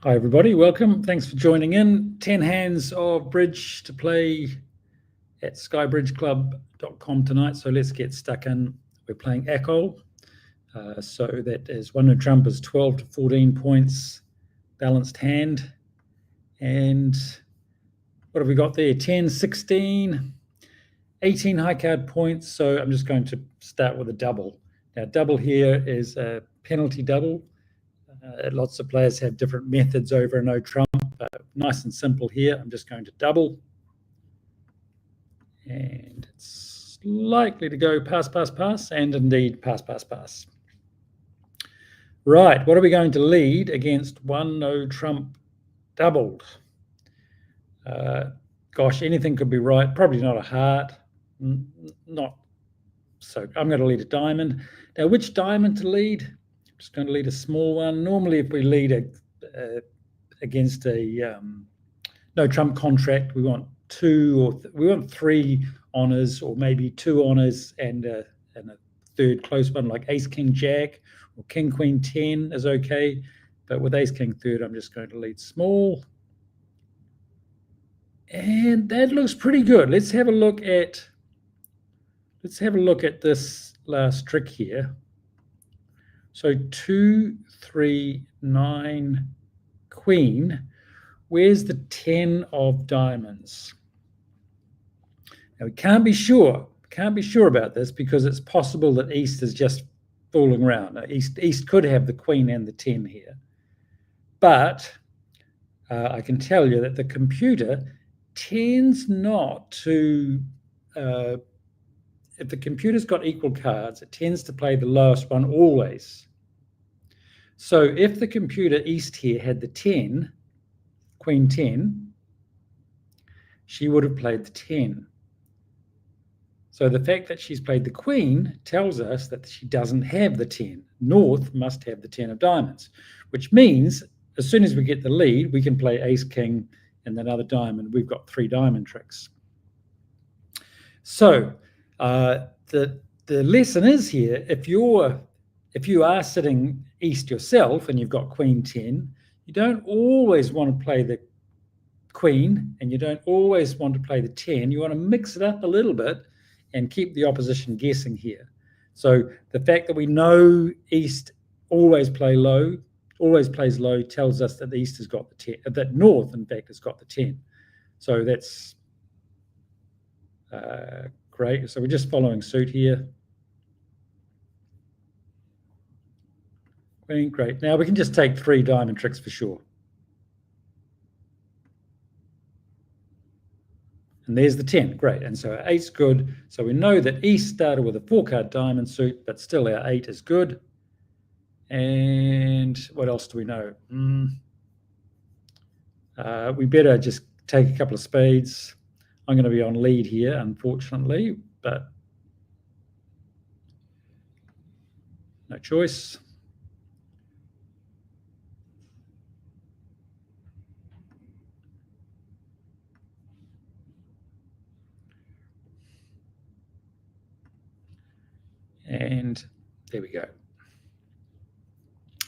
Hi everybody, welcome. Thanks for joining in. 10 hands of bridge to play at skybridgeclub.com tonight. So let's get stuck in. We're playing Ecol. So that is one no trump is 12 to 14 points, balanced hand. And what have we got there? 10, 16, 18 high card points. So I'm just going to start with a double. Now, double here is a penalty double. Lots of players have different methods over a no trump. Nice and simple here. I'm just going to double. And it's likely to go pass, pass, pass, and indeed pass, pass, pass. Right, what are we going to lead against one no trump doubled? Gosh, anything could be right. Probably not a heart. Not so. I'm going to lead a diamond. Now, which diamond to lead? Just going to lead a small one. Normally, if we lead against a no trump contract, we want we want 3 honors, or maybe 2 honors and a third close one, like ace king jack or king queen 10 is okay. But with ace king third, I'm just going to lead small, and that looks pretty good. Let's have a look at this last trick here. So 2, 3, 9, queen. Where's the 10 of diamonds? Now we can't be sure. Can't be sure about this because it's possible that East is just fooling around. East could have the queen and the 10 here. But I can tell you that the computer tends not to, if the computer's got equal cards, it tends to play the lowest one always. So if the computer East here had the 10, queen 10, she would have played the 10. So the fact that she's played the queen tells us that she doesn't have the 10. North must have the 10 of diamonds, which means as soon as we get the lead, we can play ace king and another diamond. We've got 3 diamond tricks. So the lesson is here, if you are sitting East yourself and you've got queen 10, you don't always want to play the queen and you don't always want to play the 10. You want to mix it up a little bit and keep the opposition guessing here. So the fact that we know East always plays low tells us that the East has got the 10, that North in fact has got the 10. So that's great. So we're just following suit here. Queen, great. Now we can just take 3 diamond tricks for sure. And there's the 10, great. And so our 8's good. So we know that East started with a 4-card diamond suit, but still our 8 is good. And what else do we know? We better just take a couple of spades. I'm going to be on lead here, unfortunately, but no choice. And there we go.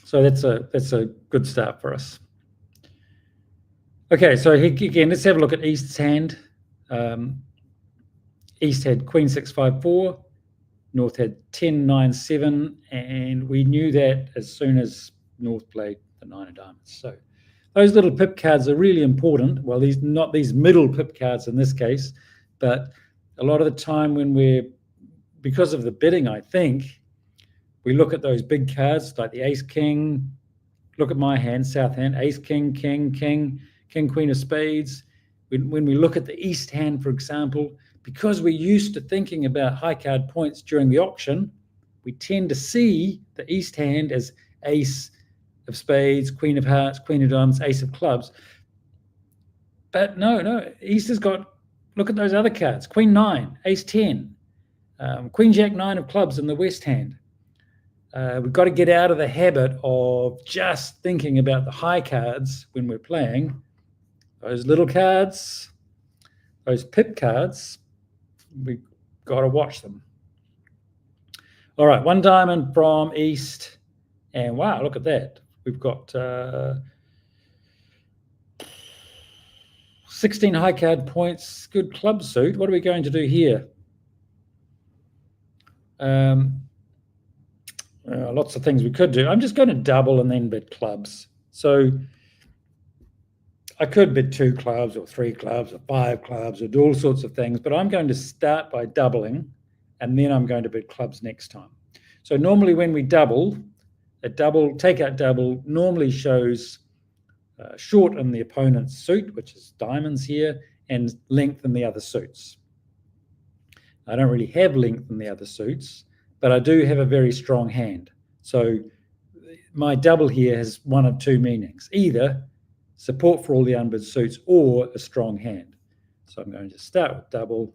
So that's a good start for us. Okay, so again, let's have a look at East's hand. East had queen 6, 5, 4. North had 10, 9, 7, and we knew that as soon as North played the 9 of diamonds. So those little pip cards are really important. Well, not these middle pip cards in this case, but a lot of the time when because of the bidding, I think, we look at those big cards like the ace king. Look at my hand, south hand, ace king, king, king, king, queen of spades. When we look at the East hand, for example, because we're used to thinking about high card points during the auction, we tend to see the East hand as ace of spades, queen of hearts, queen of diamonds, ace of clubs. But no, East has got, look at those other cards, queen 9, ace 10, queen jack 9 of clubs in the West hand. We've got to get out of the habit of just thinking about the high cards when we're playing. Those little cards, those pip cards, we've got to watch them. All right, 1 diamond from East. And wow, look at that. We've got 16 high card points, good club suit. What are we going to do here? Lots of things we could do. I'm just going to double and then bid clubs. So I could bid 2 clubs or 3 clubs or 5 clubs or do all sorts of things, but I'm going to start by doubling and then I'm going to bid clubs next time. So normally when we double, a double, takeout double normally shows short in the opponent's suit, which is diamonds here, and length in the other suits. I don't really have length in the other suits, but I do have a very strong hand. So my double here has one of 2 meanings, either support for all the unbid suits or a strong hand. So I'm going to start with double.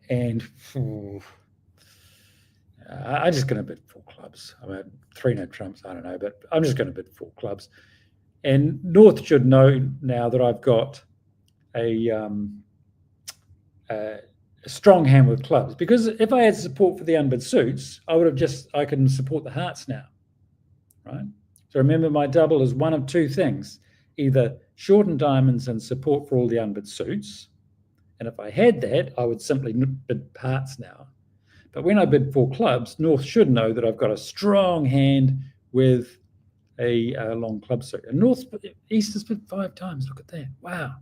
And I'm just going to bid 4 clubs. I mean, 3 no trumps, I don't know, but I'm just going to bid 4 clubs. And North should know now that I've got a strong hand with clubs, because if I had support for the unbid suits, I can support the hearts now, right? So remember, my double is one of 2 things, either short and diamonds and support for all the unbid suits. And if I had that, I would simply bid hearts now. But when I bid 4 clubs, North should know that I've got a strong hand with a long club suit. And East has bid 5 times. Look at that. Wow.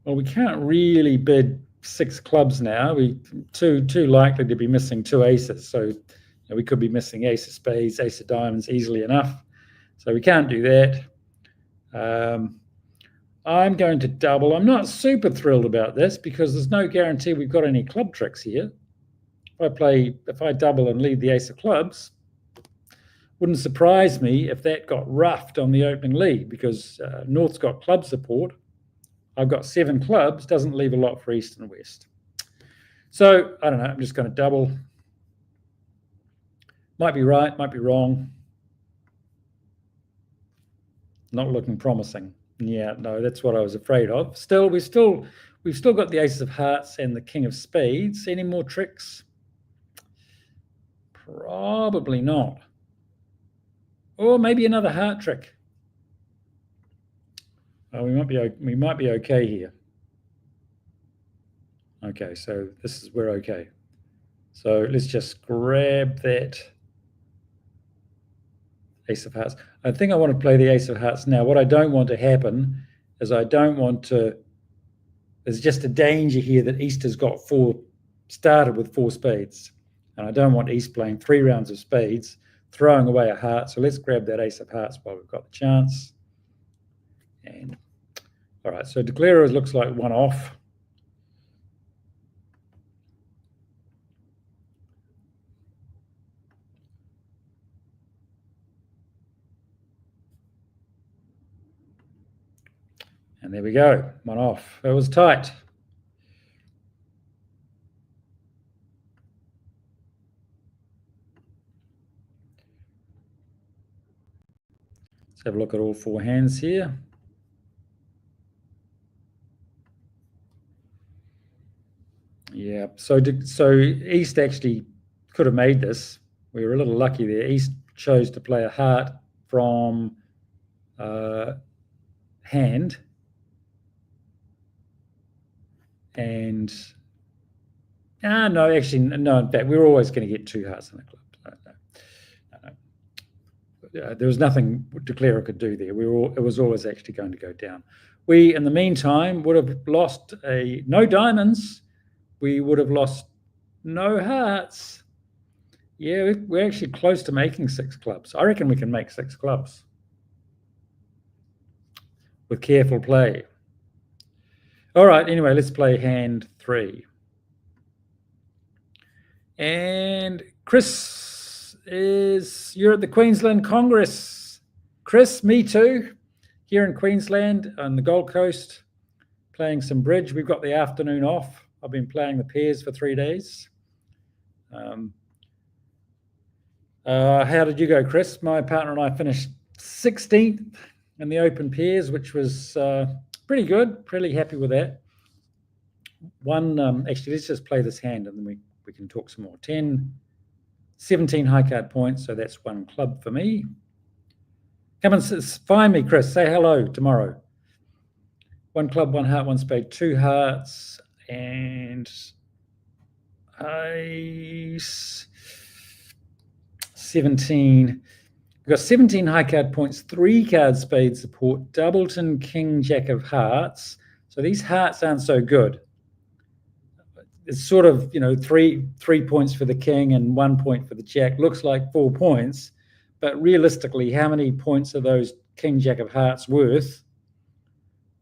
Well, we can't really bid 6 clubs now. We too likely to be missing 2 aces. So we could be missing ace of spades, ace of diamonds easily enough. So we can't do that. I'm going to double. I'm not super thrilled about this because there's no guarantee we've got any club tricks here. If I double and lead the ace of clubs, wouldn't surprise me if that got roughed on the opening lead, because North's got club support. I've got 7 clubs, doesn't leave a lot for East and West. So, I don't know, I'm just going to double. Might be right, might be wrong. Not looking promising. Yeah, no, that's what I was afraid of. Still, we've still got the aces of hearts and the king of spades. Any more tricks? Probably not. Or maybe another heart trick. Oh, we might be okay here. Okay, so we're okay. So let's just grab that ace of hearts. I think I want to play the ace of hearts now. What I don't want to happen is there's just a danger here that East has got started with 4 spades. And I don't want East playing 3 rounds of spades, throwing away a heart. So let's grab that ace of hearts while we've got the chance. And all right, so Declarer looks like one off. And there we go, one off. It was tight. Let's have a look at all 4 hands here. Yeah, so East actually could have made this. We were a little lucky there. East chose to play a heart from hand. And no, actually, no, in fact, we were always going to get 2 hearts in the club. No. There was nothing Declarer could do there. It was always actually going to go down. We, in the meantime, would have lost no diamonds. We would have lost no hearts. Yeah, we're actually close to making 6 clubs. I reckon we can make 6 clubs with careful play. All right, anyway, let's play hand 3. And Chris you're at the Queensland Congress. Chris, me too, here in Queensland on the Gold Coast, playing some bridge. We've got the afternoon off. I've been playing the pairs for 3 days. How did you go, Chris? My partner and I finished 16th in the open pairs, which was pretty good. Pretty happy with that. Actually, let's just play this hand and then we can talk some more. 17 high card points, so that's 1 club for me. Come and find me, Chris. Say hello tomorrow. 1 club, 1 heart, 1 spade, 2 hearts, and ace. 17. We've got 17 high card points, 3 card spade support, doubleton, king, jack of hearts. So these hearts aren't so good. It's sort of, three points for the king and 1 point for the jack. Looks like 4 points, but realistically, how many points are those king, jack of hearts worth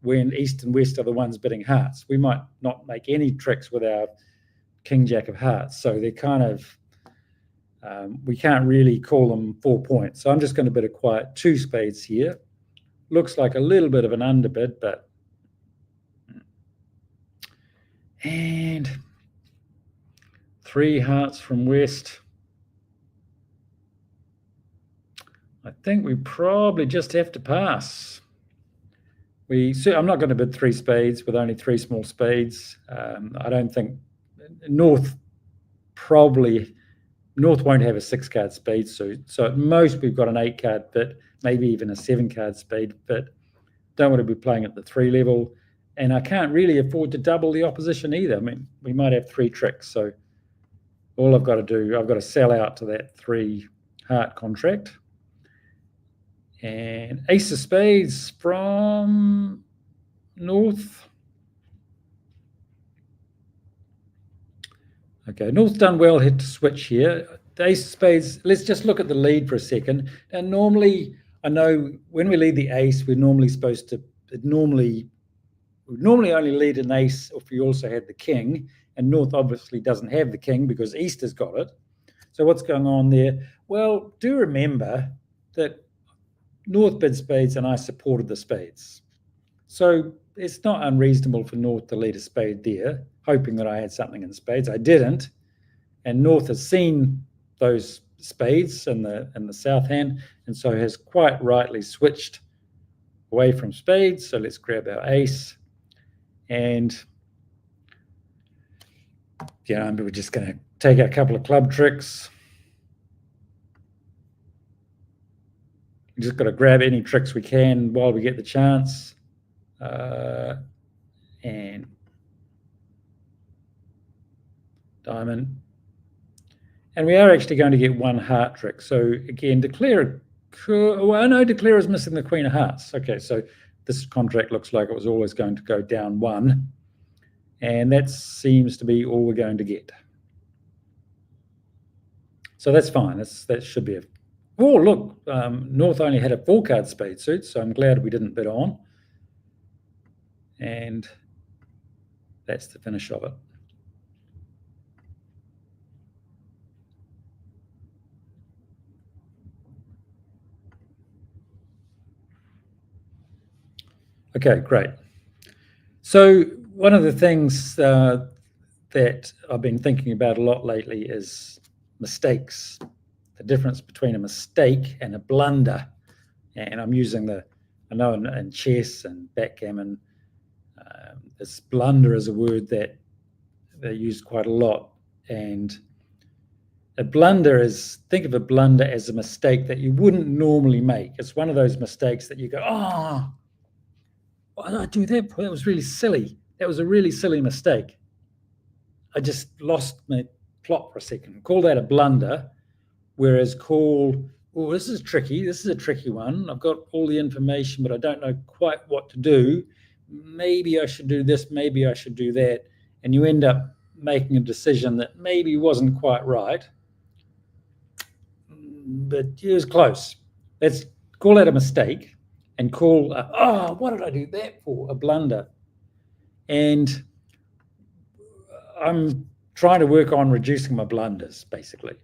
when east and west are the ones bidding hearts? We might not make any tricks with our king, jack of hearts. So they're kind of, we can't really call them 4 points. So I'm just going to bid a quiet 2 spades here. Looks like a little bit of an underbid, but... And 3 hearts from west. I think we probably just have to pass. I'm not going to bid 3 spades with only 3 small spades. I don't think North won't have a 6 card spade suit. So at most we've got an 8 card bit, maybe even a 7 card spade bit. Don't want to be playing at the 3 level. And I can't really afford to double the opposition either. I mean, we might have 3 tricks. So all I've got to do, I've got to sell out to that 3 heart contract. And ace of spades from North. Okay, North done well, hit to switch here. The ace of spades, let's just look at the lead for a second. And normally, I know when we lead the ace, we're normally supposed to, we normally only lead an ace if we also had the king. And North obviously doesn't have the king because East has got it. So what's going on there? Well, do remember that North bid spades and I supported the spades. So it's not unreasonable for North to lead a spade there, hoping that I had something in spades. I didn't. And North has seen those spades in the south hand, and so has quite rightly switched away from spades. So let's grab our ace. And we're just going to take a couple of club tricks. We just got to grab any tricks we can while we get the chance. And diamond. And we are actually going to get 1 heart trick. So again, declare is missing the queen of hearts. Okay, so this contract looks like it was always going to go down 1. And that seems to be all we're going to get. So that's fine. That should be oh, look, North only had a 4 card spade suit, so I'm glad we didn't bid on. And that's the finish of it. Okay, great. So one of the things that I've been thinking about a lot lately is mistakes, the difference between a mistake and a blunder. And I'm using I know in chess and backgammon, this blunder is a word that they use quite a lot. And a blunder think of a blunder as a mistake that you wouldn't normally make. It's one of those mistakes that you go, oh, why did I do that? That was really silly. That was a really silly mistake. I just lost my plot for a second. Call that a blunder, whereas this is tricky. This is a tricky one. I've got all the information, but I don't know quite what to do. Maybe I should do this. Maybe I should do that. And you end up making a decision that maybe wasn't quite right, but it was close. Let's call that a mistake and call, what did I do that for? A blunder. And I'm trying to work on reducing my blunders, basically.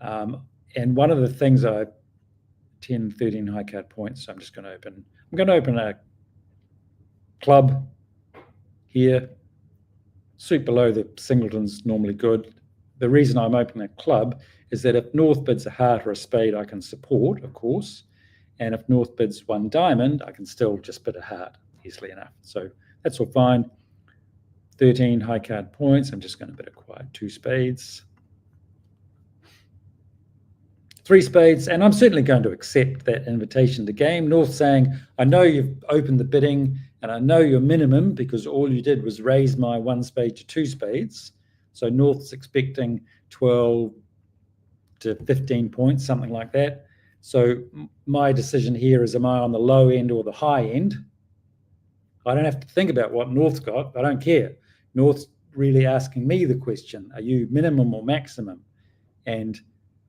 And one of the things 10, 13 high card points, so I'm going to open a club here. Suit below the singleton's normally good. The reason I'm opening a club is that if North bids a heart or a spade, I can support, of course. And if North bids 1 diamond, I can still just bid a heart easily enough. So that's all fine. 13 high card points. I'm just going to bid a quiet 2 spades. 3 spades, and I'm certainly going to accept that invitation to game. North saying, I know you've opened the bidding, and I know your minimum because all you did was raise my 1 spade to 2 spades. So North's expecting 12 to 15 points, something like that. So my decision here is, am I on the low end or the high end? I don't have to think about what North's got. I don't care. North's really asking me the question, are you minimum or maximum? And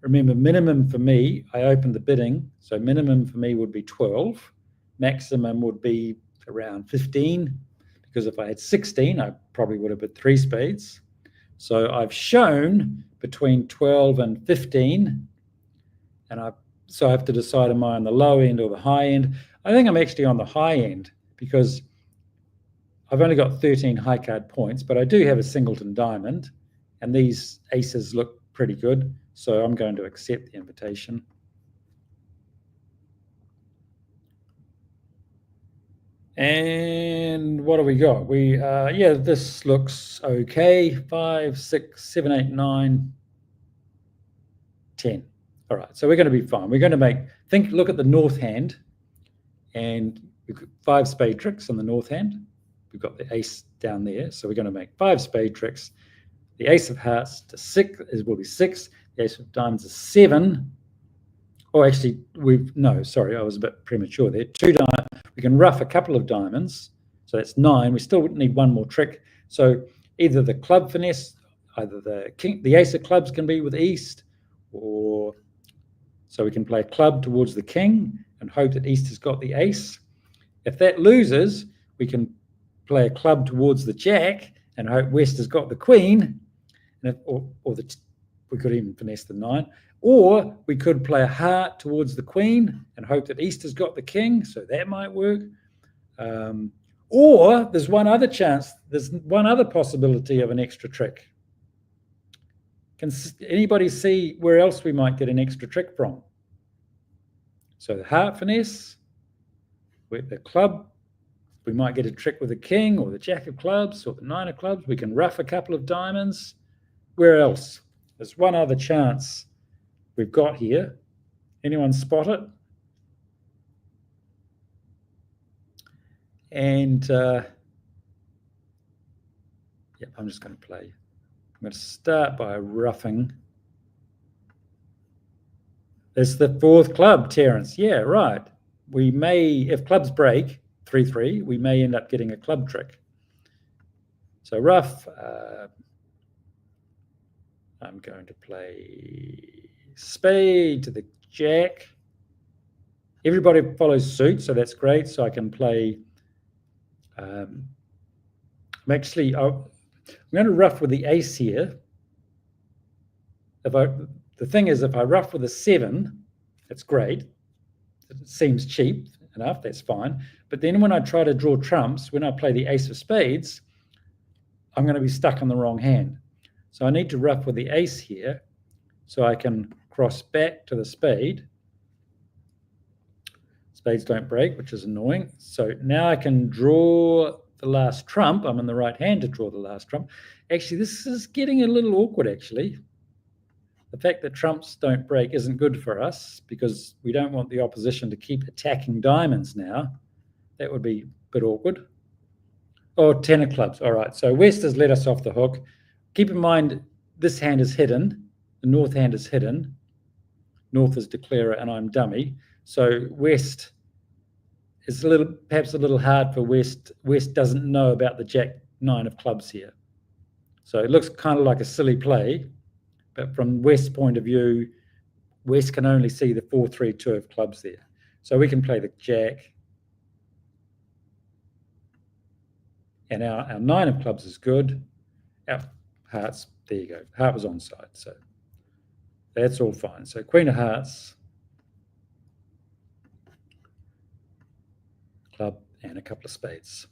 remember, minimum for me, I opened the bidding, so minimum for me would be 12. Maximum would be around 15, because if I had 16, I probably would have bid 3 spades. So I've shown between 12 and 15, and so I have to decide, am I on the low end or the high end? I think I'm actually on the high end, because I've only got 13 high card points, but I do have a singleton diamond, and these aces look pretty good, so I'm going to accept the invitation. And what do we got? Yeah, this looks okay. 5, 6, 7, 8, 9, 10. All right, so we're going to be fine. We're going to look at the north hand, and we've got 5 spade tricks on the north hand. We've got the ace down there, so we're going to make 5 spade tricks. The ace of hearts to 6 will be 6. The ace of diamonds is 7. Oh, actually, sorry, I was a bit premature there. 2 diamonds. We can rough a couple of diamonds, so that's 9. We still need 1 more trick. So either the club finesse, either the ace of clubs can be with east, or so we can play a club towards the king and hope that east has got the ace. If that loses, we can play a club towards the jack and hope west has got the queen, and we could even finesse the 9. Or we could play a heart towards the queen and hope that east has got the king, so that might work. Or there's one other chance, there's one other possibility of an extra trick. Can anybody see where else we might get an extra trick from? So the heart finesse, with the club, we might get a trick with the king or the jack of clubs or the 9 of clubs. We can rough a couple of diamonds. Where else? There's one other chance we've got here. Anyone spot it? And I'm just going to play. I'm going to start by roughing. It's the 4th club, Terence. Yeah, right. We may, if clubs break 3-3, we may end up getting a club trick. So rough. I'm going to play spade to the jack. Everybody follows suit, so that's great. So I can play. I'm going to rough with the ace here. The thing is, if I rough with a 7, it's great. It seems cheap enough, that's fine. But then when I try to draw trumps, when I play the ace of spades, I'm going to be stuck on the wrong hand. So I need to rough with the ace here so I can cross back to the spade. Spades don't break, which is annoying. So now I can draw the last trump. I'm in the right hand to draw the last trump. Actually, this is getting a little awkward, actually. The fact that trumps don't break isn't good for us because we don't want the opposition to keep attacking diamonds now. That would be a bit awkward. Oh, 10 of clubs. All right, so West has let us off the hook. Keep in mind, this hand is hidden. The north hand is hidden. North is declarer and I'm dummy. So West is perhaps a little hard for West. West doesn't know about the jack 9 of clubs here. So it looks kind of like a silly play. But from West's point of view, West can only see the 4-3-2 of clubs there. So we can play the jack. And our 9 of clubs is good. Our hearts, there you go. Heart was onside, so that's all fine. So queen of hearts, club, and a couple of spades.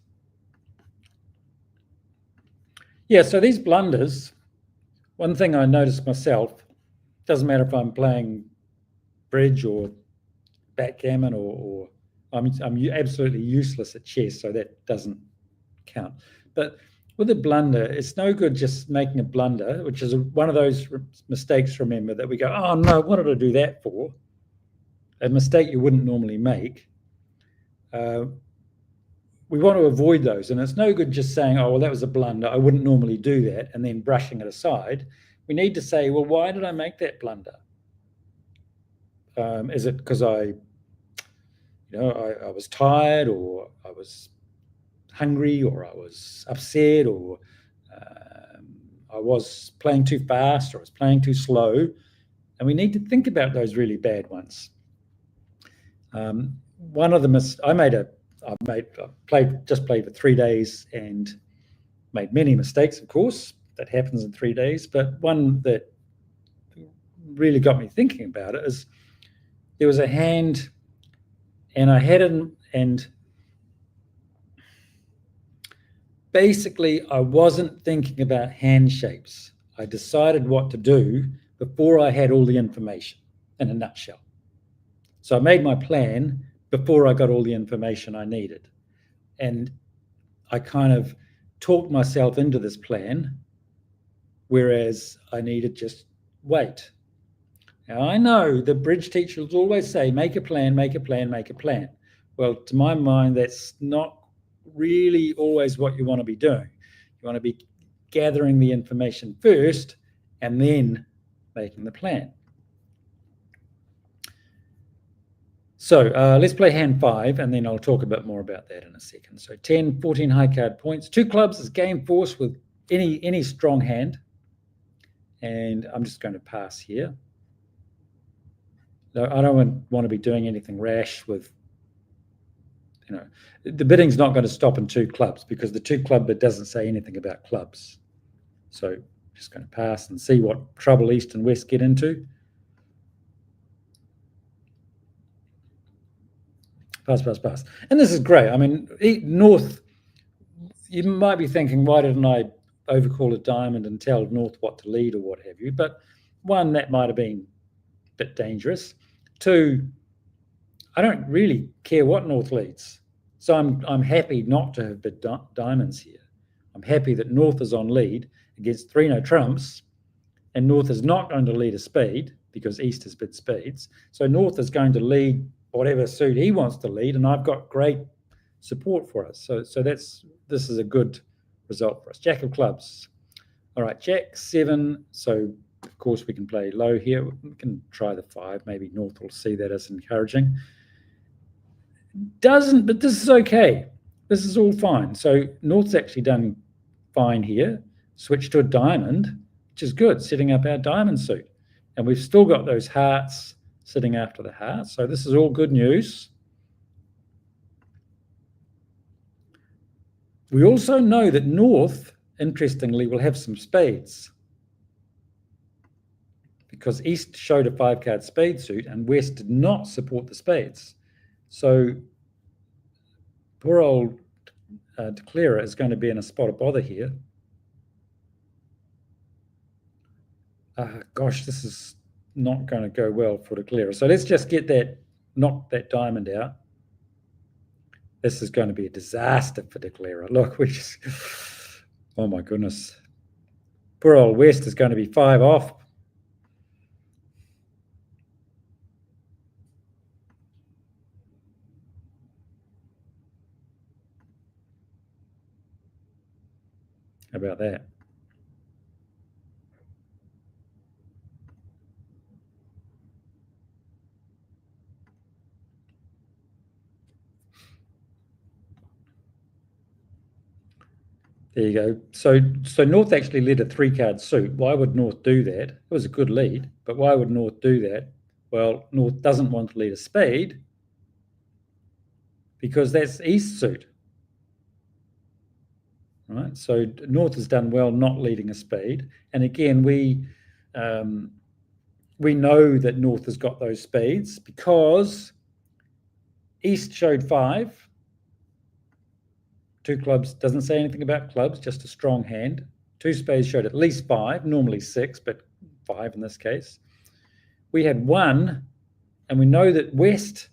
Yeah, so these blunders, one thing I noticed myself, doesn't matter if I'm playing bridge or backgammon or I'm absolutely useless at chess, so that doesn't count. But with a blunder, it's no good just making a blunder, which is one of those mistakes, remember, that we go, oh no, what did I do that for? A mistake you wouldn't normally make. We want to avoid those. And it's no good just saying, oh, well, that was a blunder. I wouldn't normally do that, and then brushing it aside. We need to say, well, why did I make that blunder? Is it because I was tired, or I was hungry, or I was upset, or I was playing too fast, or I was playing too slow? And we need to think about those really bad ones. One of them is I played for 3 days and made many mistakes, of course. That happens in 3 days. But one that really got me thinking about it is there was a hand, and I had it, and basically I wasn't thinking about hand shapes. I decided what to do before I had all the information, in a nutshell. So I made my plan before I got all the information I needed. And I kind of talked myself into this plan, whereas I needed just wait. Now, I know the bridge teachers always say, make a plan, make a plan, make a plan. Well, to my mind, that's not really always what you want to be doing. You want to be gathering the information first and then making the plan. So let's play hand 5, and then I'll talk a bit more about that in a second. So 10, 14 high card points. 2 clubs is game force with any strong hand. And I'm just going to pass here. No, I don't want to be doing anything rash with, the bidding's not going to stop in 2 clubs, because the 2 club bid doesn't say anything about clubs. So just going to pass and see what trouble East and West get into. Pass. And this is great. I mean, North, you might be thinking, why didn't I overcall a diamond and tell North what to lead or what have you? But 1, that might have been a bit dangerous. 2, I don't really care what North leads. So I'm happy not to have bid diamonds here. I'm happy that North is on lead against 3 no trumps, and North is not going to lead a spade because East has bid spades. So North is going to lead whatever suit he wants to lead, and I've got great support for us. So this is a good result for us. Jack of clubs. All right, Jack 7. So of course we can play low here. We can try the 5. Maybe North will see that as encouraging. Doesn't, but this is okay. This is all fine. So North's actually done fine here. Switch to a diamond, which is good, setting up our diamond suit. And we've still got those hearts sitting after the heart. So this is all good news. We also know that North, interestingly, will have some spades, because East showed a 5-card spade suit and West did not support the spades. So poor old declarer is going to be in a spot of bother here. Gosh, this is not going to go well for declarer. So let's just knock that diamond out. This is going to be a disaster for declarer. Look, oh my goodness. Poor old West is going to be 5 off. How about that? There you go. So North actually led a 3-card suit. Why would North do that? It was a good lead, but why would North do that? Well, North doesn't want to lead a spade because that's East suit. Right? So North has done well not leading a spade. And again, we know that North has got those spades because East showed 5. 2 clubs doesn't say anything about clubs, just a strong hand. 2 spades showed at least 5, normally 6, but 5 in this case. We had 1, and we know that West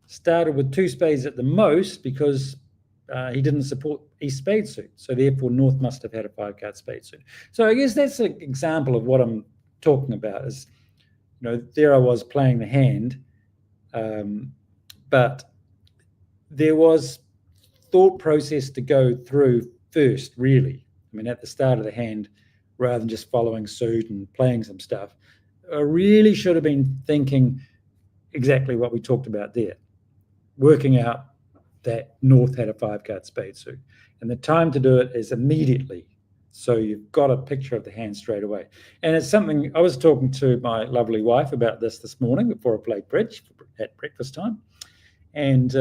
started with 2 spades at the most because he didn't support East spade suit. So therefore, North must have had a 5-card spade suit. So I guess that's an example of what I'm talking about. Is, there I was playing the hand, but there was thought process to go through first, really. I mean, at the start of the hand, rather than just following suit and playing some stuff, I really should have been thinking exactly what we talked about there, working out that North had a 5-card spade suit. And the time to do it is immediately. So you've got a picture of the hand straight away. And it's something, I was talking to my lovely wife about this morning before I played bridge at breakfast time. And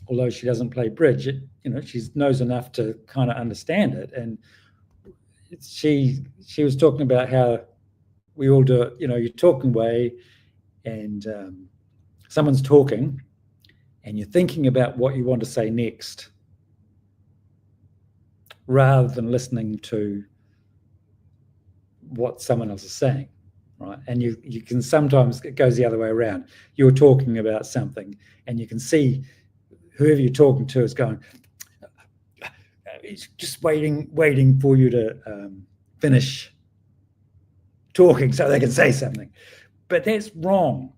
although she doesn't play bridge, she knows enough to kind of understand it. And she was talking about how we all do it. You're talking away and someone's talking and you're thinking about what you want to say next rather than listening to what someone else is saying, right? And you can sometimes, it goes the other way around. You're talking about something and you can see whoever you're talking to is going, it's just waiting for you to finish talking so they can say something. But that's wrong.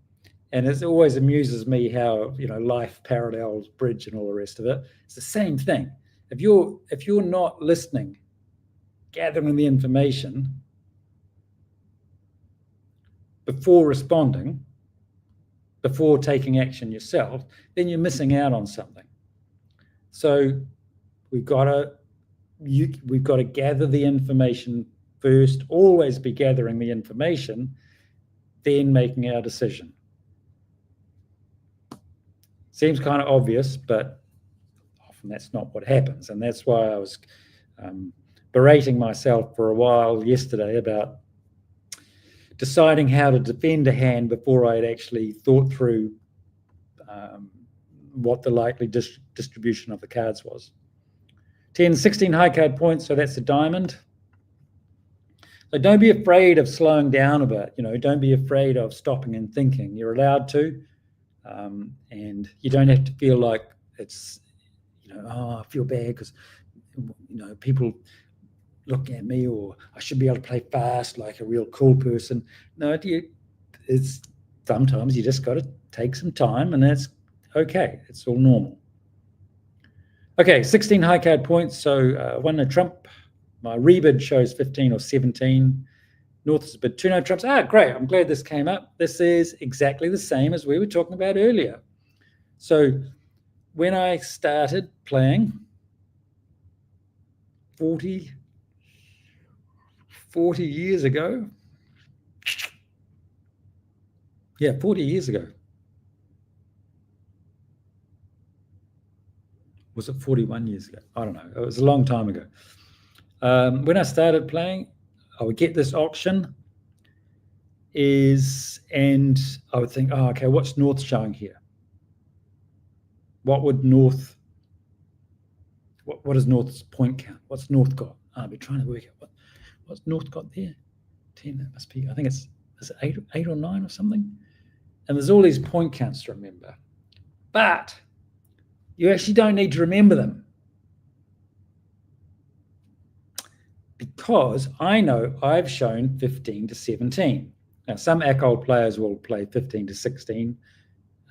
And it always amuses me how, life parallels bridge and all the rest of it. It's the same thing. If you're not listening, gathering the information before responding, before taking action yourself, then you're missing out on something. So we've got to gather the information first, always be gathering the information, then making our decision. Seems kind of obvious, but often that's not what happens. And that's why I was berating myself for a while yesterday about deciding how to defend a hand before I had actually thought through what the likely distribution of the cards was. 10, 16 high card points, so that's a diamond. So don't be afraid of slowing down a bit. Don't be afraid of stopping and thinking. You're allowed to. And you don't have to feel like it's, I feel bad because, people look at me, or I should be able to play fast like a real cool person. No, it's sometimes you just got to take some time, and that's okay. It's all normal. Okay, 16 high card points. So one no trump. My rebid shows 15 or 17. North is a bid, 2 no trumps. Great. I'm glad this came up. This is exactly the same as we were talking about earlier. So when I started playing 40 years ago, 40 years ago. Was it 41 years ago? I don't know. It was a long time ago. When I started playing, I would get this auction and I would think, okay, what's North showing here? What would North, what is North's point count? What's North got? I'll be trying to work out what's North got there. 10, that must be, I think is it 8 or 9 or something? And there's all these point counts to remember. But you actually don't need to remember them, because I know I've shown 15 to 17. Now, some ACOL players will play 15 to 16.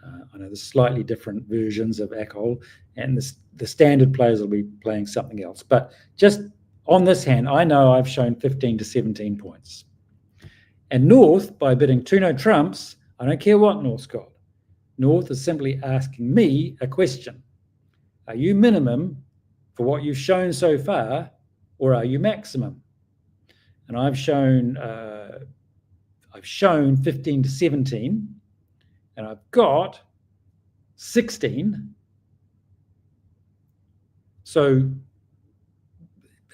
I know there's slightly different versions of ACOL, and the standard players will be playing something else. But just on this hand, I know I've shown 15 to 17 points. And North, by bidding 2 no trumps, I don't care what North's got. North is simply asking me a question. Are you minimum for what you've shown so far, or are you maximum? And I've shown 15 to 17, and I've got 16. So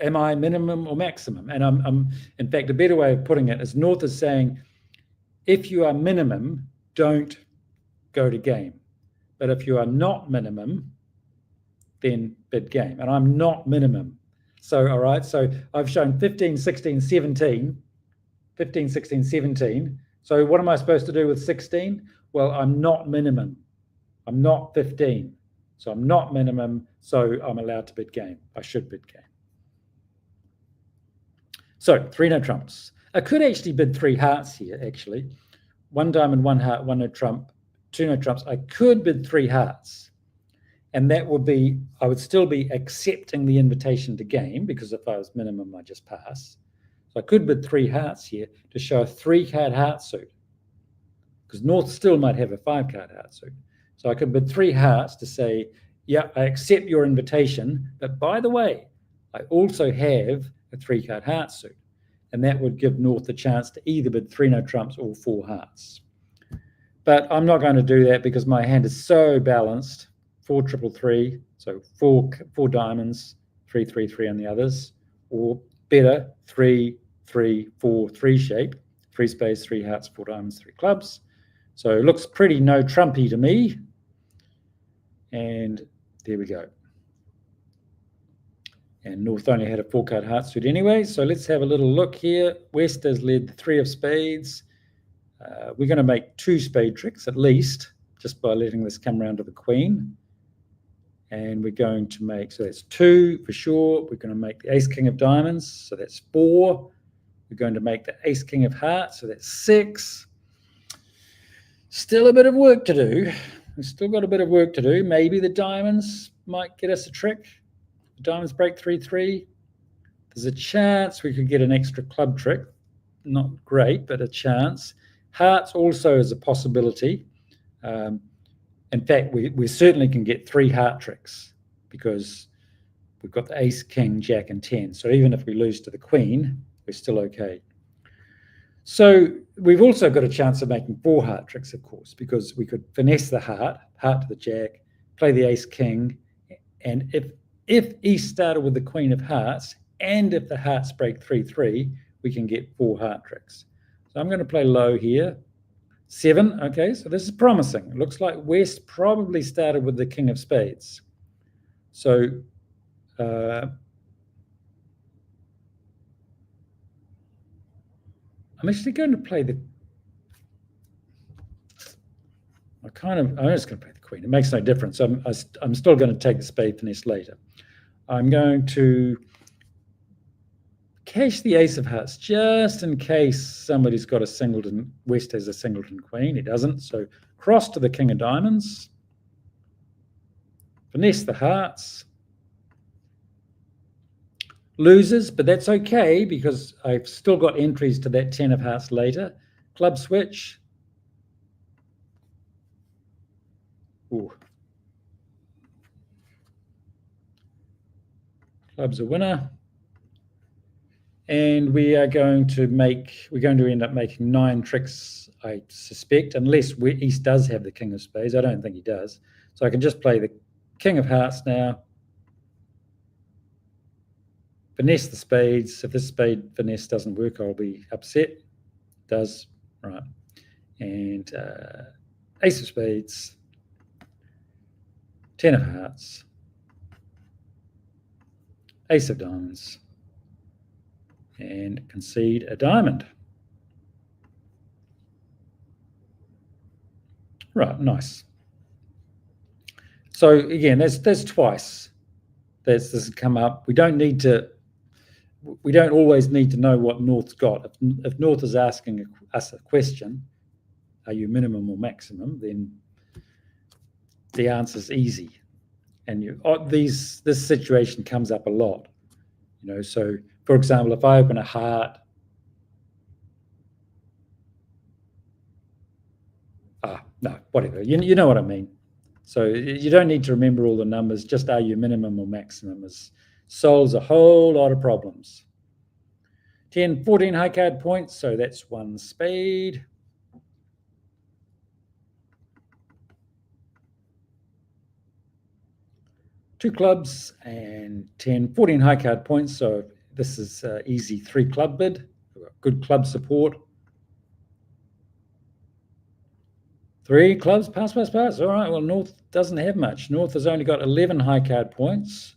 am I minimum or maximum? And I'm in fact, a better way of putting it is North is saying, if you are minimum, don't go to game. But if you are not minimum, then bid game. And I'm not minimum. So, all right, so I've shown 15, 16, 17, 15, 16, 17. So what am I supposed to do with 16? Well, I'm not minimum. I'm not 15. So I'm not minimum, so I'm allowed to bid game. I should bid game. So 3 no trumps. I could actually bid 3 hearts here, actually. 1 diamond, 1 heart, 1 no trump, 2 no trumps. I could bid 3 hearts. And that would be, I would still be accepting the invitation to game, because if I was minimum, I just pass. So I could bid 3 hearts here to show a 3-card heart suit, because North still might have a 5-card heart suit. So I could bid 3 hearts to say, yeah, I accept your invitation, but by the way, I also have a 3-card heart suit. And that would give North the chance to either bid 3 no trumps or 4 hearts. But I'm not going to do that because my hand is so balanced. 4 triple 3, so 4 diamonds, 3 3 3 on the others, or better, 3 3 4 3 shape, 3 spades, 3 hearts, 4 diamonds, 3 clubs. So it looks pretty no trumpy to me. And there we go. And North only had a 4-card heart suit anyway. So let's have a little look here. West has led the 3 of spades. We're going to make 2 spade tricks at least, just by letting this come around to the queen. And we're going to make, so that's 2 for sure. We're going to make the ace king of diamonds, so that's 4. We're going to make the ace king of hearts, so that's 6. Still a bit of work to do. We've still got a bit of work to do. Maybe the diamonds might get us a trick. The diamonds break 3 3. There's a chance we could get an extra club trick. Not great, but a chance. Hearts also is a possibility. In fact, we certainly can get 3 heart tricks, because we've got the ace, king, jack, and 10. So even if we lose to the queen, we're still okay. So we've also got a chance of making 4 heart tricks, of course, because we could finesse the heart to the jack, play the ace, king, and if East started with the queen of hearts, and if the hearts break 3 3, we can get 4 heart tricks. So I'm going to play low here. 7, okay, so this is promising. It looks like West probably started with the king of spades. So I'm actually going to play the, I'm just going to play the queen. It makes no difference. I'm still going to take the spade finesse later. I'm going to cash the ace of hearts just in case somebody's got a singleton. West has a singleton queen. He doesn't. So cross to the king of diamonds. Finesse the hearts. Loses, but that's okay because I've still got entries to that 10 of hearts later. Club switch. Ooh. Club's a winner. And we're going to end up making 9 tricks, I suspect, unless East does have the king of spades. I don't think he does. So I can just play the king of hearts now. Finesse the spades. If this spade finesse doesn't work, I'll be upset. It does, right. And ace of spades, 10 of hearts, ace of diamonds, and concede a diamond. Right, nice. So again, that's twice. This has come up. We don't always need to know what North's got. If North is asking us a question, are you minimum or maximum, then the answer is easy. And this situation comes up a lot. So for example, if I open a heart, no, whatever. You know what I mean. So you don't need to remember all the numbers. Just are you minimum or maximum solves a whole lot of problems. 10, 14 high card points. So that's 1 spade. Two clubs and 10, 14 high card points. So this is easy 3 club bid. Good club support. 3 clubs, pass, pass, pass. All right, well, North doesn't have much. North has only got 11 high card points.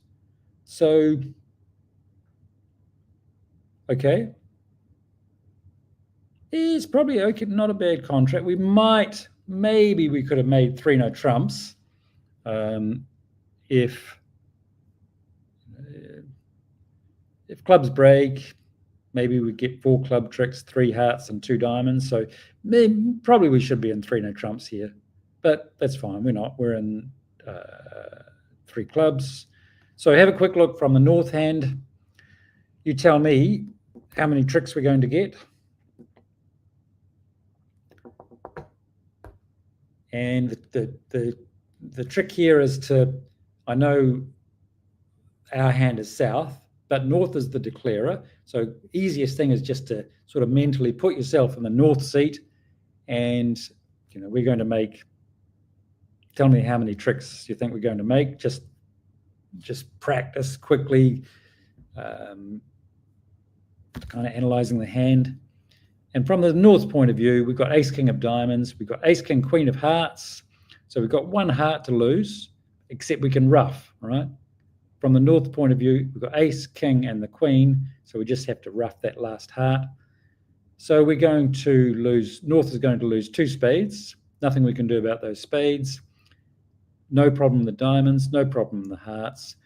So, okay. It's probably okay, not a bad contract. Maybe we could have made 3 no trumps. if clubs break, maybe we get 4 club tricks, 3 hearts, and 2 diamonds. So probably we should be in 3 no trumps here, but that's fine. We're not. We're in 3 clubs. So have a quick look from the north hand. You tell me how many tricks we're going to get. And the trick here is to, I know our hand is south, but north is the declarer. So easiest thing is just to sort of mentally put yourself in the north seat, and we're going to make, tell me how many tricks you think we're going to make. Just practice quickly, kind of analyzing the hand. And from the north point of view, we've got ace, king of diamonds. We've got ace, king, queen of hearts. So we've got 1 heart to lose, except we can rough, right? From the north point of view, we've got ace, king, and the queen. So we just have to rough that last heart. So we're going to lose, north is going to lose 2 spades. Nothing we can do about those spades. No problem the diamonds, no problem the hearts.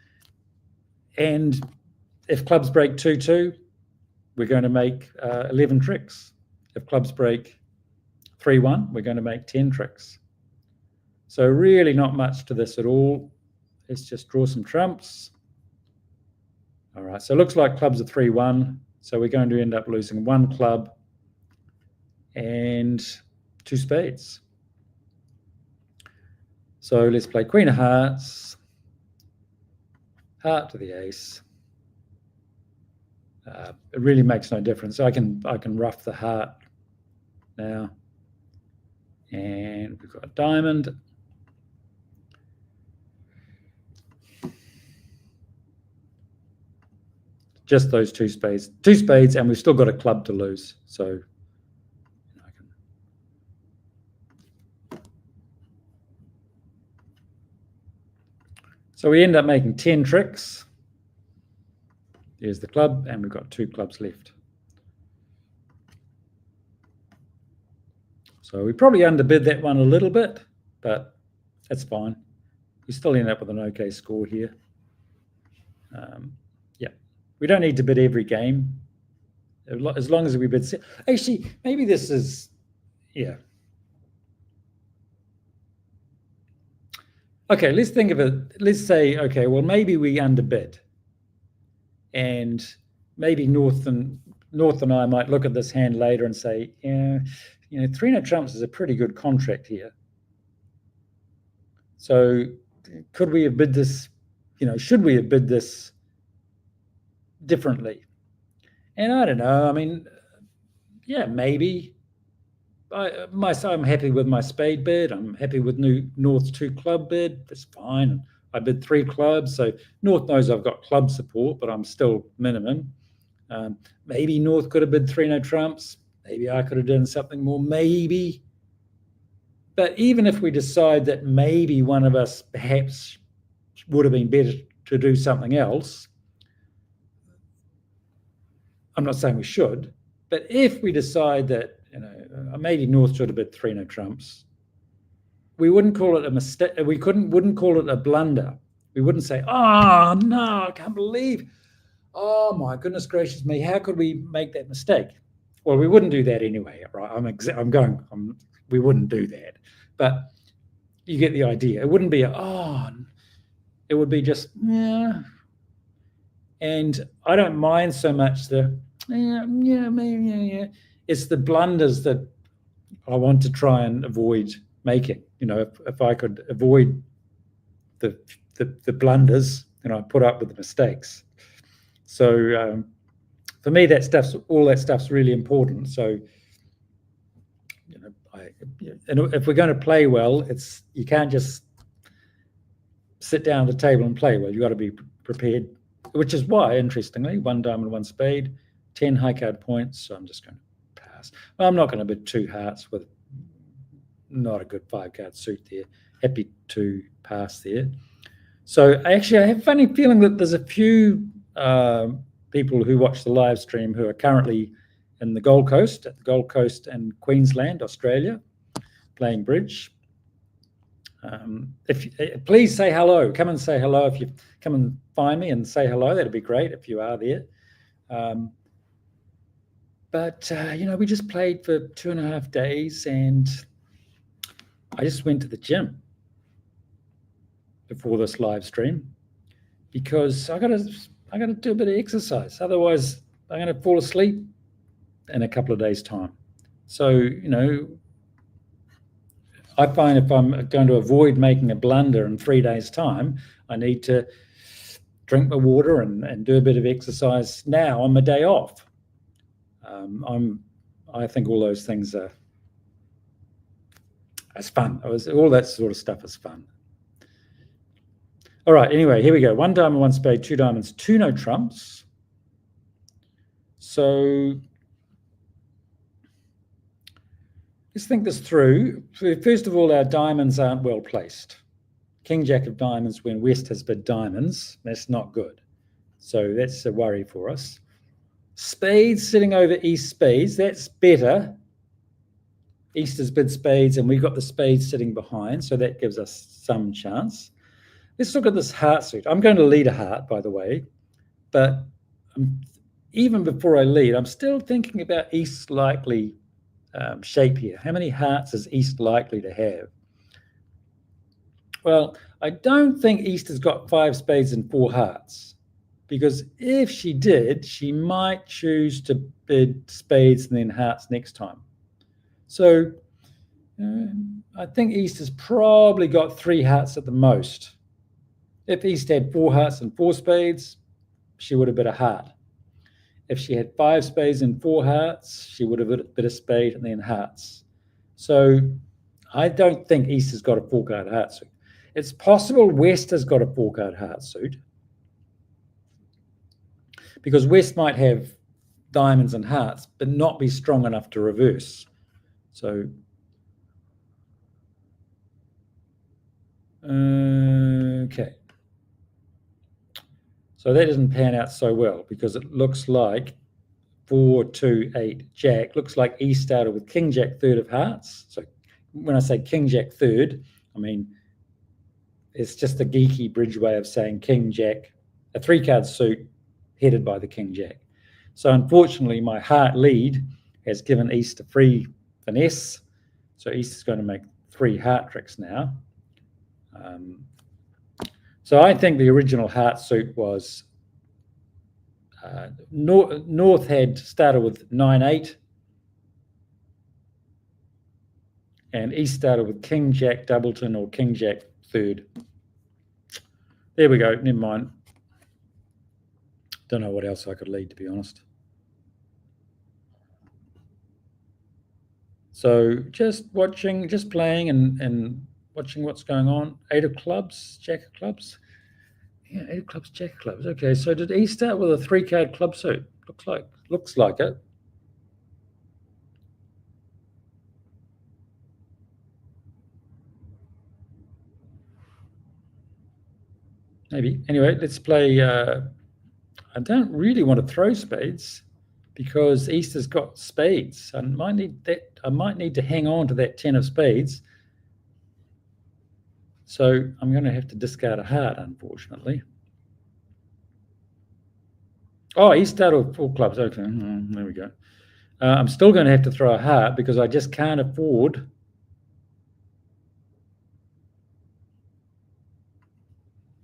And if clubs break 2-2, we're going to make 11 tricks. If clubs break 3-1, we're going to make 10 tricks. So really not much to this at all. Let's just draw some trumps. All right, so it looks like clubs are 3-1. So we're going to end up losing 1 club and 2 spades. So let's play queen of hearts, heart to the ace. It really makes no difference. I can rough the heart now. And we've got a diamond. Just those 2 spades. 2 spades, and we've still got a club to lose. So we end up making 10 tricks. Here's the club, and we've got 2 clubs left. So we probably underbid that one a little bit, but that's fine. We still end up with an okay score here. Yeah, we don't need to bid every game. As long as we bid... Actually, maybe this is... Yeah. Okay, let's think of it. Let's say, okay, well, maybe we underbid. And maybe North and I might look at this hand later and say, yeah, 3 no trumps is a pretty good contract here. So could we have bid this, should we have bid this differently? And I don't know. I mean, yeah, maybe. I'm happy with my spade bid. I'm happy with North's 2 club bid. That's fine. I bid 3 clubs, so North knows I've got club support, but I'm still minimum. Maybe North could have bid 3 no trumps. Maybe I could have done something more. Maybe. But even if we decide that maybe one of us perhaps would have been better to do something else, I'm not saying we should, but if we decide that maybe North should have bid 3 no trumps, we wouldn't call it a mistake. We wouldn't call it a blunder. We wouldn't say, "Oh no, I can't believe! Oh my goodness gracious me! How could we make that mistake?" Well, we wouldn't do that anyway, right? We wouldn't do that. But you get the idea. It wouldn't be it would be just yeah. And I don't mind so much the yeah. It's the blunders that I want to try and avoid making. If I could avoid the blunders, I put up with the mistakes. So for me, all that stuff's really important. So and if we're going to play well, you can't just sit down at the table and play well. You've got to be prepared, which is why, interestingly, 1 diamond, 1 spade, 10 high card points. So I'm just going to pass. I'm not going to bid 2 hearts with not a good 5-card suit there. Happy to pass there. So actually, I have a funny feeling that there's a few people who watch the live stream who are currently in the Gold Coast and Queensland, Australia, playing bridge. Please say hello. Come and say hello. If you come and find me and say hello, that'd be great if you are there. But we just played for 2.5 days, and I just went to the gym before this live stream because I gotta do a bit of exercise. Otherwise, I'm gonna fall asleep in a couple of days' time. So I find if I'm going to avoid making a blunder in 3 days' time, I need to drink my water and do a bit of exercise now on my day off. I think all those things are fun. All that sort of stuff is fun. All right, anyway, here we go. 1 diamond, 1 spade, 2 diamonds, 2 no trumps. So let's think this through. First of all, our diamonds aren't well placed. King Jack of diamonds when West has bid diamonds. That's not good. So that's a worry for us. Spades sitting over East spades. That's better. East has bid spades and we've got the spades sitting behind. So that gives us some chance. Let's look at this heart suit. I'm going to lead a heart, by the way. But even before I lead, I'm still thinking about East's likely shape here. How many hearts is East likely to have? Well, I don't think East has got 5 spades and 4 hearts, because if she did, she might choose to bid spades and then hearts next time. So I think East has probably got 3 hearts at the most. If East had 4 hearts and 4 spades, she would have bid a heart. If she had 5 spades and 4 hearts, she would have bid a spade and then hearts. So I don't think East has got a 4-card heart suit. It's possible West has got a 4-card heart suit, because West might have diamonds and hearts, but not be strong enough to reverse. So, okay. So that doesn't pan out so well, because it looks like 4, 2, 8, Jack. Looks like East started with King Jack third of hearts. So when I say King Jack third, I mean, it's just a geeky bridge way of saying King Jack, a 3-card suit headed by the King Jack. So unfortunately, my heart lead has given East a free finesse. So East is going to make 3 heart tricks now. So I think the original heart suit was North had started with 9, 8. And East started with King Jack Doubleton or King Jack third. There we go. Never mind. Don't know what else I could lead, to be honest. So just watching, just playing and watching what's going on. 8 of clubs, Jack of clubs. Yeah, 8 of clubs, Jack of clubs. Okay, so did East start with a 3-card club suit? Looks like it. Maybe. Anyway, let's play. I don't really want to throw spades, because East has got spades. I might need to hang on to that 10 of spades. So I'm going to have to discard a heart, unfortunately. Oh, East started with 4 clubs. Okay, there we go. I'm still going to have to throw a heart, because I just can't afford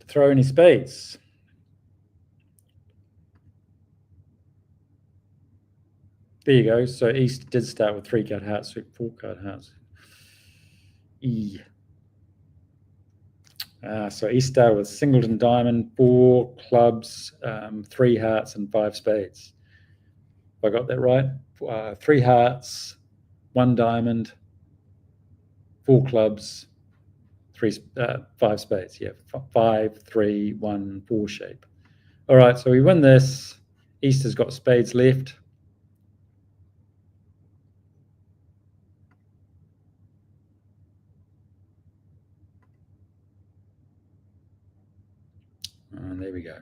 to throw any spades. There you go. So East did start with 3-card heart suit, 4-card hearts. E. So East started with singleton diamond, 4 clubs, 3 hearts, and 5 spades. If I got that right, 3 hearts, 1 diamond, 4 clubs, 5 spades. Yeah, 5, 3, 1, 4 shape. All right, so we win this. East has got spades left. And there we go.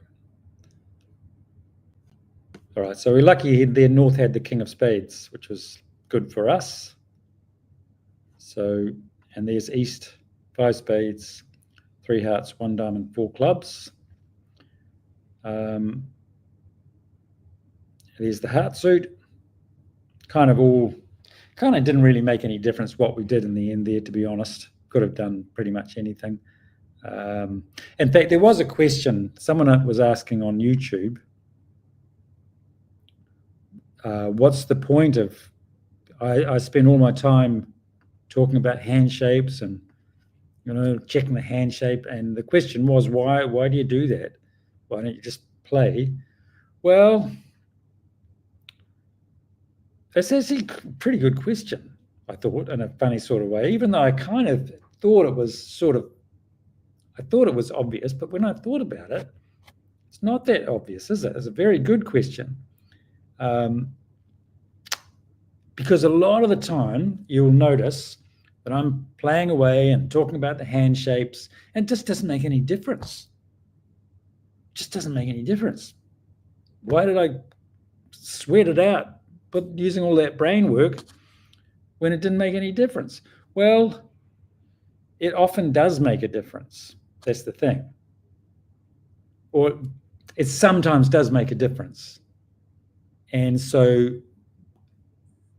All right, so we're lucky there North had the King of Spades, which was good for us. So, and there's East 5 spades, 3 hearts, 1 diamond, 4 clubs. There's the heart suit. Kind of didn't really make any difference what we did in the end there, to be honest. Could have done pretty much anything. In fact, there was a question someone was asking on YouTube. What's the point of? I spend all my time talking about hand shapes and checking the hand shape, and the question was, why do you do that? Why don't you just play? Well, that's actually a pretty good question, I thought, in a funny sort of way, even though I kind of thought it was obvious, but when I thought about it, it's not that obvious, is it? It's a very good question. Because a lot of the time you'll notice that I'm playing away and talking about the hand shapes, and it just doesn't make any difference. Just doesn't make any difference. Why did I sweat it out, but using all that brain work when it didn't make any difference? Well, it often does make a difference. That's the thing. Or it sometimes does make a difference. And so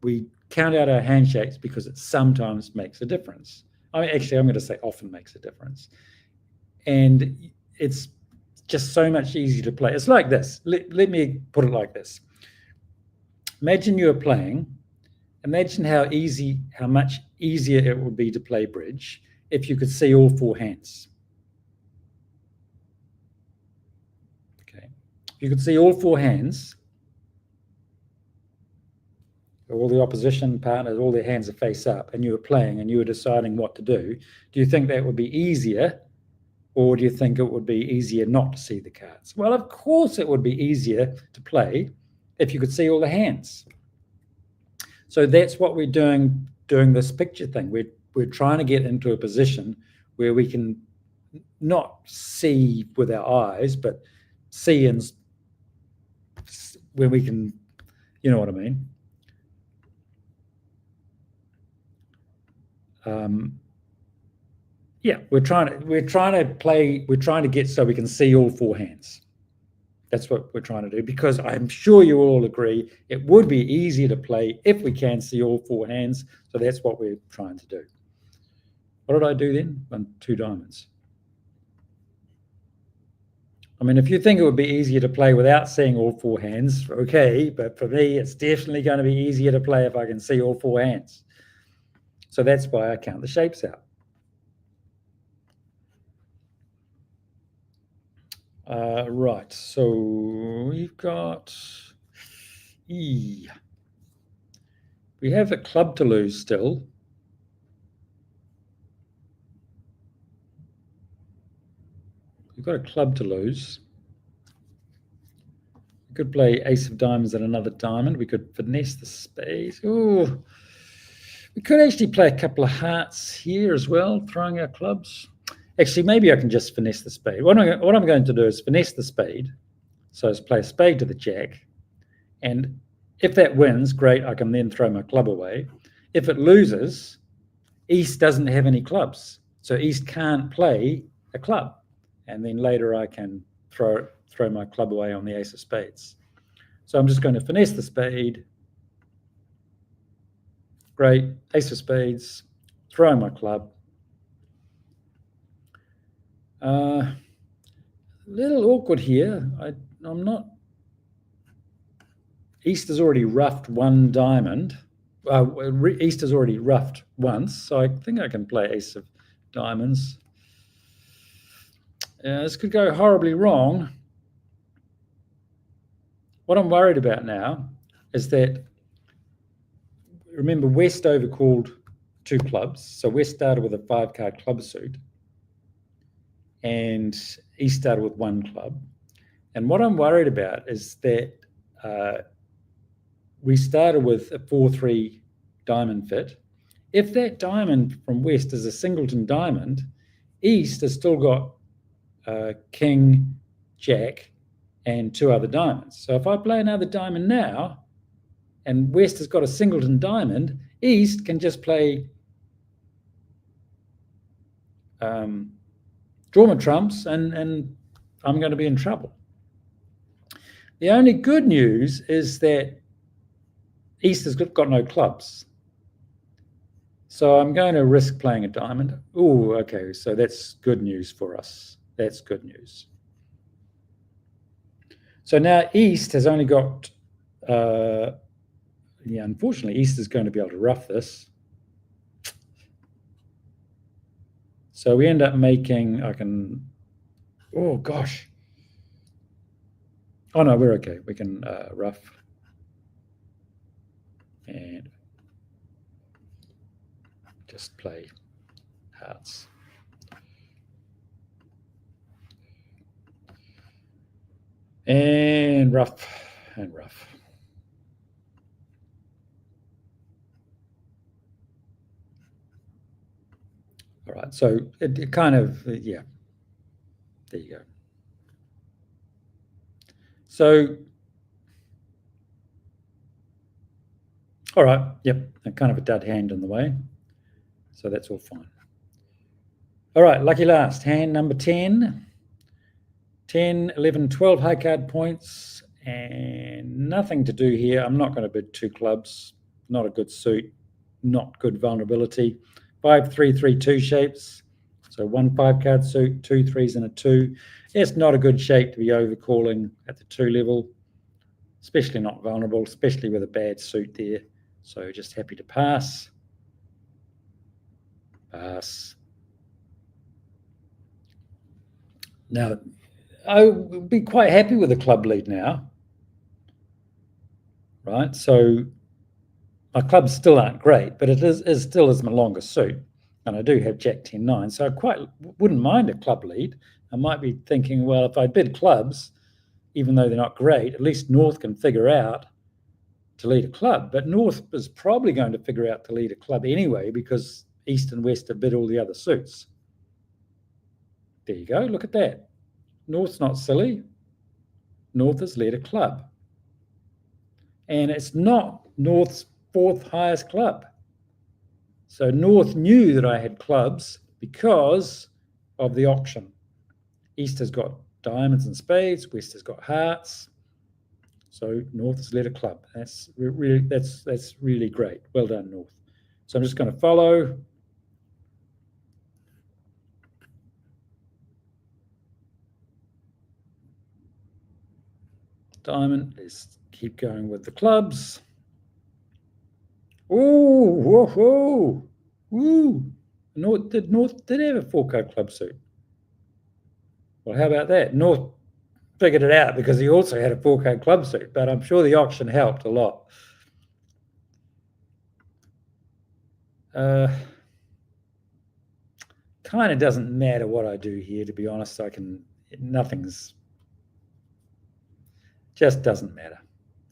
we count out our handshakes because it sometimes makes a difference. Actually, I'm going to say often makes a difference. And it's just so much easier to play. It's like this. Let me put it like this. Imagine you're playing. Imagine how much easier it would be to play bridge if you could see all 4 hands. Okay. If you could see all 4 hands, all the opposition partners, all their hands are face up, and you were playing and you were deciding what to do you think that would be easier, or do you think it would be easier not to see the cards? Well, of course it would be easier to play if you could see all the hands. So that's what we're doing this picture thing. We're trying to get into a position where we can not see with our eyes, but see where we can, you know what I mean? Yeah, we're trying to get so we can see all 4 hands. That's what we're trying to do, because I'm sure you all agree it would be easier to play if we can see all 4 hands. So that's what we're trying to do. What did I do then? 2 diamonds. I mean, if you think it would be easier to play without seeing all 4 hands, okay, but for me, it's definitely going to be easier to play if I can see all 4 hands. So that's why I count the shapes out. Right, so we've got E. We have a club to lose still. We've got a club to lose. We could play ace of diamonds and another diamond. We could finesse the spade. Oh, we could actually play a couple of hearts here as well, throwing our clubs. Actually, maybe I can just finesse the spade. What I'm going to do is finesse the spade. So let's play a spade to the jack. And if that wins, great, I can then throw my club away. If it loses, East doesn't have any clubs. So East can't play a club. And then later I can throw my club away on the ace of spades. So I'm just going to finesse the spade. Great, ace of spades, throwing my club. A little awkward here. I'm not. East has already roughed 1 diamond. East has already roughed once, so I think I can play ace of diamonds. This could go horribly wrong. What I'm worried about now is that, remember, West overcalled 2 clubs. So West started with a 5-card club suit, and East started with 1 club. And what I'm worried about is that we started with a 4-3 diamond fit. If that diamond from West is a singleton diamond, East has still got king, jack, and 2 other diamonds. So if I play another diamond now, and West has got a singleton diamond, East can just play draw my trumps, and I'm going to be in trouble. The only good news is that East has got no clubs. So I'm going to risk playing a diamond. Oh, okay, so that's good news for us. That's good news. So now East has only got, unfortunately, East is going to be able to rough this. So we end up making, oh gosh. Oh no, we're okay. We can rough. And just play hearts. And rough, and rough. All right, so it kind of, yeah, there you go. So, all right, yep, kind of a dud hand in the way. So that's all fine. All right, lucky last, hand number 10. 10, 11, 12 high card points, and nothing to do here. I'm not going to bid 2 clubs, not a good suit, not good vulnerability. 5, 3, 3, 2 shapes. So 1 5-card suit, 2 3s and a 2. It's not a good shape to be overcalling at the 2 level, especially not vulnerable, especially with a bad suit there. So just happy to pass. Pass. Now, I would be quite happy with the club lead now, right? So my clubs still aren't great, but it still is my longest suit. And I do have Jack 10-9, so I quite wouldn't mind a club lead. I might be thinking, well, if I bid clubs, even though they're not great, at least North can figure out to lead a club. But North is probably going to figure out to lead a club anyway, because East and West have bid all the other suits. There you go, look at that. North's not silly. North has led a club. And it's not North's 4th highest club. So North knew that I had clubs because of the auction. East has got diamonds and spades, West has got hearts. So North has led a club. That's really great. Well done, North. So I'm just going to follow. Diamond, let's keep going with the clubs. Oh, whoa, whoa, woo. North did have a 4-card club suit. Well, how about that? North figured it out because he also had a 4-card club suit, but I'm sure the auction helped a lot. Kind of doesn't matter what I do here, to be honest. Just doesn't matter.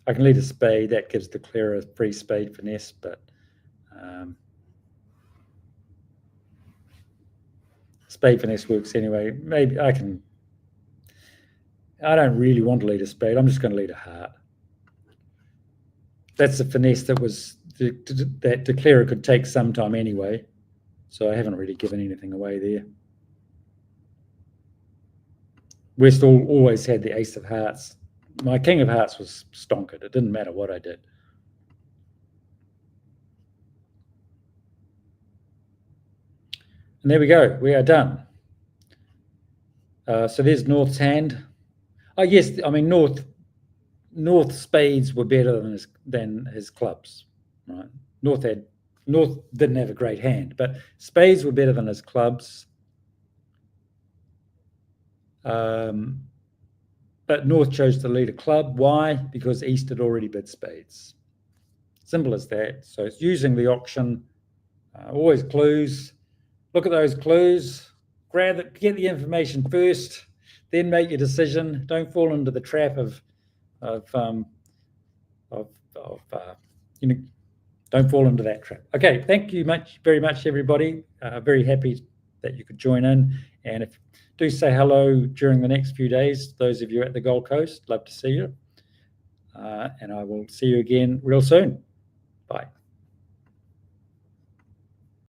I can lead a spade. That gives the clearer a free spade finesse, but spade finesse works anyway. Maybe I don't really want to lead a spade. I'm just going to lead a heart. That's the finesse that declarer could take some time anyway. So I haven't really given anything away there. West always had the ace of hearts. My king of hearts was stonkered. It didn't matter what I did. And there we go. We are done. So there's North's hand. Oh yes, I mean North spades were better than his clubs, right? North didn't have a great hand, but spades were better than his clubs. But North chose to lead a club. Why? Because East had already bid spades. Simple as that. So it's using the auction. Always clues. Look at those clues. Grab it. Get the information first. Then make your decision. Don't fall into the trap of don't fall into that trap. Okay, thank you very much, everybody. Very happy that you could join in. And do say hello during the next few days. Those of you at the Gold Coast, love to see you. And I will see you again real soon. Bye.